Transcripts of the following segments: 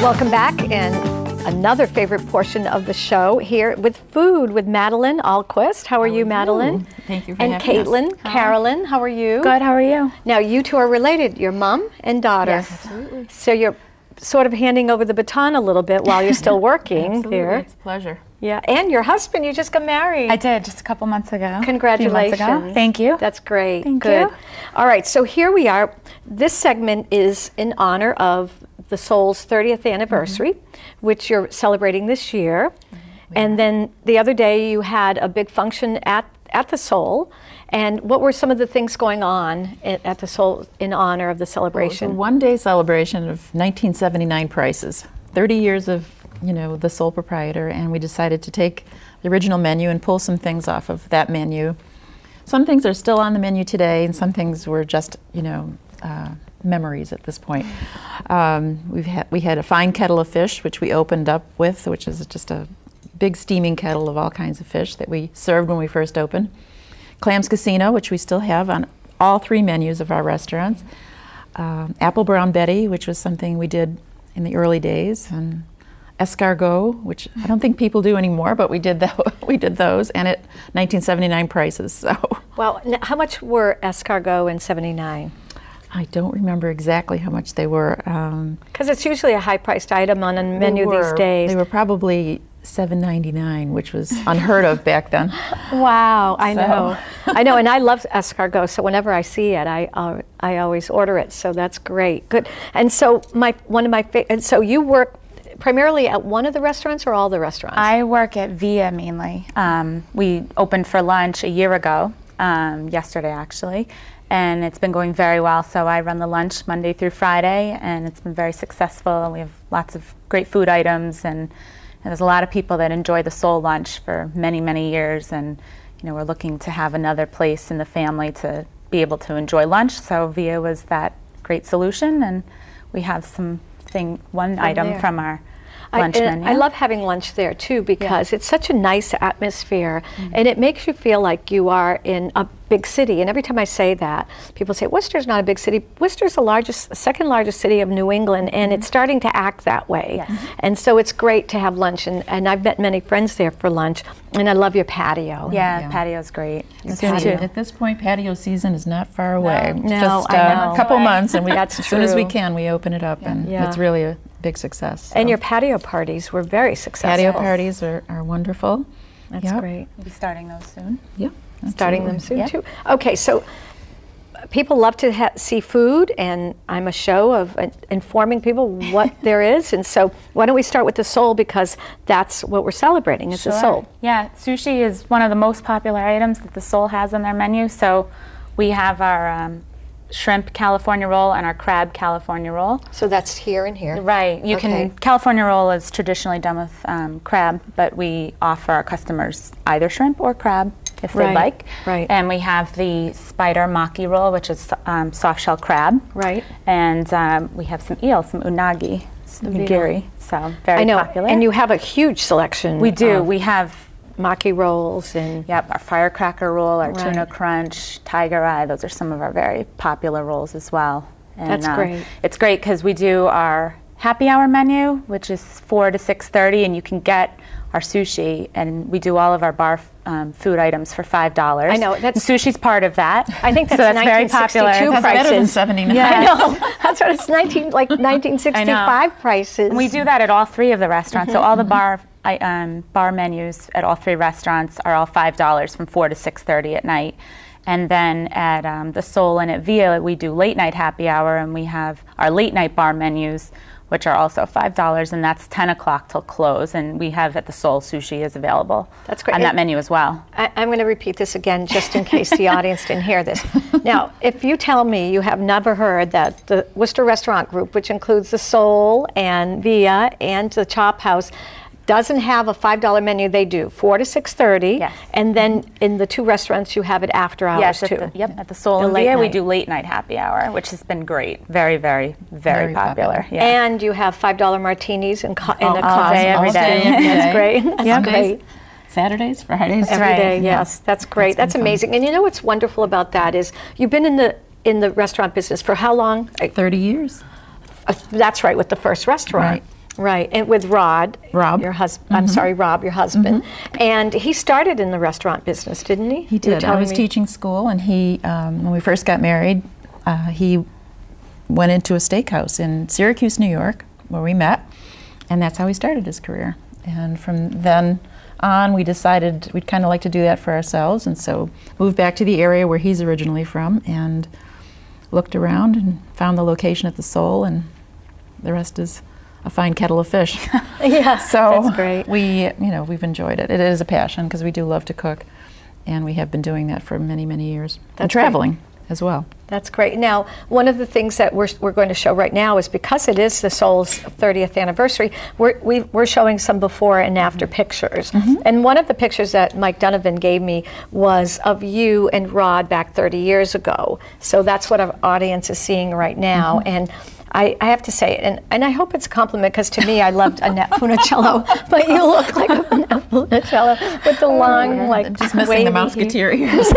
Welcome back, and another favorite portion of the show here with food with Madeleine Ahlquist. How are you, Madeleine? Thank you for having us. And Caitlyn, Carolyn, how are you? Good, how are you? Now, you two are related. You're mom and daughter. Yes. Absolutely. So you're sort of handing over the baton a little bit while you're still working here. It's a pleasure. Yeah, and your husband, you just got married. I did, just a couple months ago. Congratulations. A few months ago. Thank you. That's great. Thank Good. you. All right, so here we are. This segment is in honor of the Sole's 30th anniversary, which you're celebrating this year. And then the other day you had a big function at the Sole. And what were some of the things going on at the Sole in honor of the celebration? Well, it was a one-day celebration of 1979 prices. 30 years of, the Sole Proprietor, and we decided to take the original menu and pull some things off of that menu. Some things are still on the menu today, and some things were just, memories at this point. We had a fine kettle of fish, which we opened up with, which is just a big steaming kettle of all kinds of fish that we served when we first opened. Clams Casino, which we still have on all three menus of our restaurants. Apple Brown Betty, which was something we did in the early days, and escargot, which I don't think people do anymore, but we did those, and at 1979 prices. So. Well, how much were escargot in '79? I don't remember exactly how much they were. Because it's usually a high-priced item on a menu these days. They were probably $7.99, which was unheard of back then. Wow, I know. I know, and I love escargot, so whenever I see it, I always order it, so that's great. Good. And so so you work primarily at one of the restaurants or all the restaurants? I work at Via mainly. We opened for lunch a year ago, yesterday actually, and it's been going very well. So I run the lunch Monday through Friday, and it's been very successful. We have lots of great food items, and there's a lot of people that enjoy the Sole lunch for many, many years, and we're looking to have another place in the family to be able to enjoy lunch. So Via was that great solution, and we have one item from our lunch menu. I love having lunch there too, because it's such a nice atmosphere, and it makes you feel like you are in a big city. And every time I say that, people say Worcester's not a big city. Worcester's the second largest city of New England, and it's starting to act that way. Yes. And so it's great to have lunch, and I've met many friends there for lunch, and I love your patio. Yeah, patio's great. At this point, patio season is not far away. No, just I know. a couple months, and That's as soon as we true. can, we open it up, and it's really a big success. So. And your patio parties were very successful. Patio parties are wonderful. That's great. We'll be starting those soon. Yeah. Starting them soon too. Okay, so people love to see food, and I'm a show of informing people what there is. And so why don't we start with the Sole, because that's what we're celebrating, is the Sole. Yeah, sushi is one of the most popular items that the Sole has on their menu. So we have our shrimp California roll and our crab California roll. So that's here and here. Right. You can California roll is traditionally done with crab, but we offer our customers either shrimp or crab if they'd like. Right. And we have the spider maki roll, which is soft shell crab. Right. And we have some eel, some unagi, nigiri. So very popular. And you have a huge selection. We do. We have maki rolls and our firecracker roll, our tuna crunch, tiger eye. Those are some of our very popular rolls as well. And, that's great. It's great because we do our happy hour menu, which is 4 to 6:30, and you can get our sushi, and we do all of our bar food items for $5. I know. Sushi's part of that. I think that's so that's very popular. That's better than 79. Yeah. I know. That's what it's 1965 prices. And we do that at all three of the restaurants. So all the bar menus at all three restaurants are all $5 from 4 to 6:30 at night. And then at the Sole and at Via, we do late night happy hour, and we have our late night bar menus, which are also $5, and that's 10 o'clock till close. And we have at the Sole sushi is available. That's great. On that menu as well. I'm going to repeat this again just in case the audience didn't hear this. Now, if you tell me you have never heard that the Worcester Restaurant Group, which includes the Sole and Via and the Chop House, doesn't have a $5 menu, they do 4 to 6:30. Yes. And then in the two restaurants you have it after hours too. At the Sole and Via we do late night happy hour, which has been great. Very, very, very popular. Yeah. And you have $5 martinis in the all day, every day. That's great. That's great. Saturdays, Fridays, every day. Yes, that's great. That's amazing. And you know what's wonderful about that is you've been in the restaurant business for how long? 30 years. That's right, with the first restaurant. Right. Right, and with Rob, your husband. I'm sorry, Rob, your husband, and he started in the restaurant business, didn't he? He did. I was teaching school, and he, when we first got married, he went into a steakhouse in Syracuse, New York, where we met, and that's how he started his career. And from then on, we decided we'd kind of like to do that for ourselves, and so moved back to the area where he's originally from, and looked around and found the location at the Sole, and the rest is a fine kettle of fish. Yeah, so that's great. We've enjoyed it. It is a passion because we do love to cook, and we have been doing that for many, many years. And traveling as well. That's great. Now, one of the things that we're going to show right now is because it is the Sole's 30th anniversary, we're showing some before and after pictures. And one of the pictures that Mike Donovan gave me was of you and Rod back 30 years ago. So that's what our audience is seeing right now. And I have to say, and I hope it's a compliment, because to me, I loved Annette Funicello, but you look like Annette Funicello with the long, like, just missing the Musketeer ears.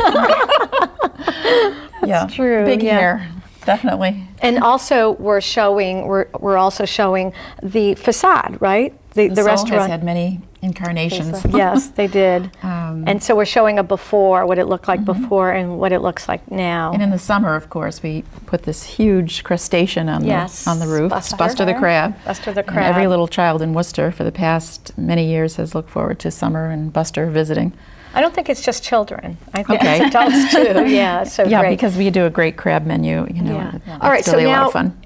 That's true. Big hair, definitely. And also, we're also showing the facade, right? The Sole restaurant has had many incarnations. Yes, they did. And so we're showing a before, what it looked like before, and what it looks like now. And in the summer, of course, we put this huge crustacean on the roof. Buster the crab. Buster the crab. And every little child in Worcester for the past many years has looked forward to summer and Buster visiting. I don't think it's just children. I think it's adults too. Yeah, so great. Because we do a great crab menu. All right, it's really a lot of fun.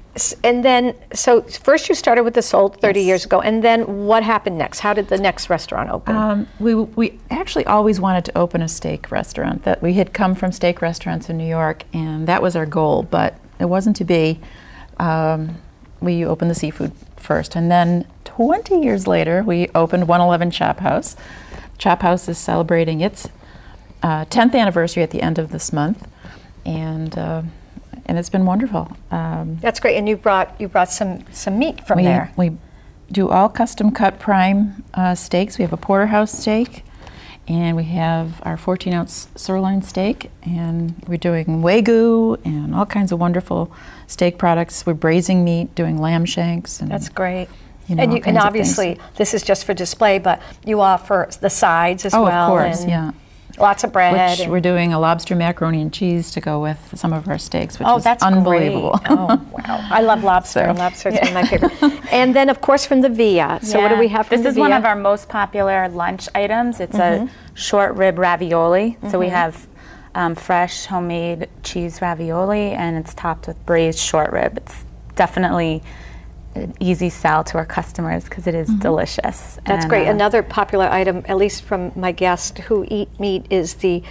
And then, so first you started with the Sole 30 years ago, and then what happened next? How did the next restaurant open? We actually always wanted to open a steak restaurant. That we had come from steak restaurants in New York, and that was our goal, but it wasn't to be. We opened the seafood first, and then 20 years later, we opened 111 Chop House. Chop House is celebrating its 10th anniversary at the end of this month, and it's been wonderful. That's great, and you brought some meat from there. We do all custom cut prime steaks. We have a porterhouse steak, and we have our 14-ounce sirloin steak, and we're doing Wagyu and all kinds of wonderful steak products. We're braising meat, doing lamb shanks. And, that's great. And obviously, this is just for display, but you offer the sides as well. Oh, of course, and lots of bread. Which we're doing a lobster macaroni and cheese to go with some of our steaks, which is that's unbelievable. Great. Oh, wow. I love lobster. Lobster is one of my favorite. And then, of course, from the Via. So what do we have from the Via? This is one of our most popular lunch items. It's a short rib ravioli. So we have fresh, homemade cheese ravioli, and it's topped with braised short rib. It's definitely an easy sell to our customers because it is delicious. That's great. Another popular item, at least from my guests who eat meat, is the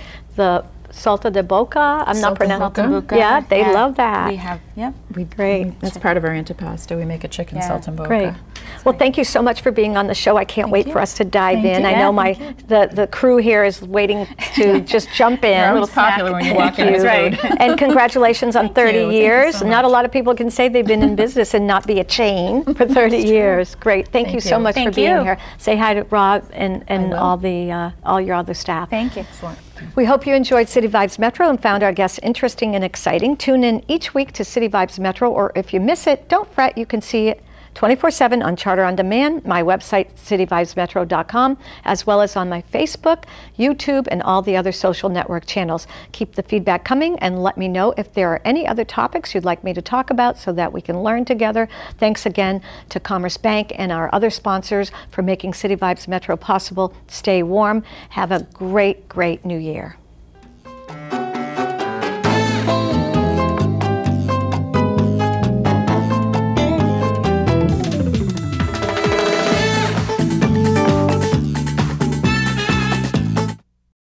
salsa de boca. I'm not pronouncing. Yeah, they love that. We have, great. That's part of our antipasta. We make a chicken saltimbocca. Great. Well, thank you so much for being on the show. I can't wait for us to dive in. I know the crew here is waiting to just jump in. You're a little popular when you walk in. That's right. And congratulations on 30 years. So not a lot of people can say they've been in business and not be a chain for 30 years. Great. Thank you so much for being here. Say hi to Rob and all your other staff. Thank you. Excellent. We hope you enjoyed City Vibes Metro and found our guests interesting and exciting. Tune in each week to City Vibes Metro, or if you miss it, don't fret, you can see it 24/7 on Charter On Demand, my website, cityvibesmetro.com, as well as on my Facebook, YouTube, and all the other social network channels. Keep the feedback coming and let me know if there are any other topics you'd like me to talk about so that we can learn together. Thanks again to Commerce Bank and our other sponsors for making City Vibes Metro possible. Stay warm. Have a great, great new year.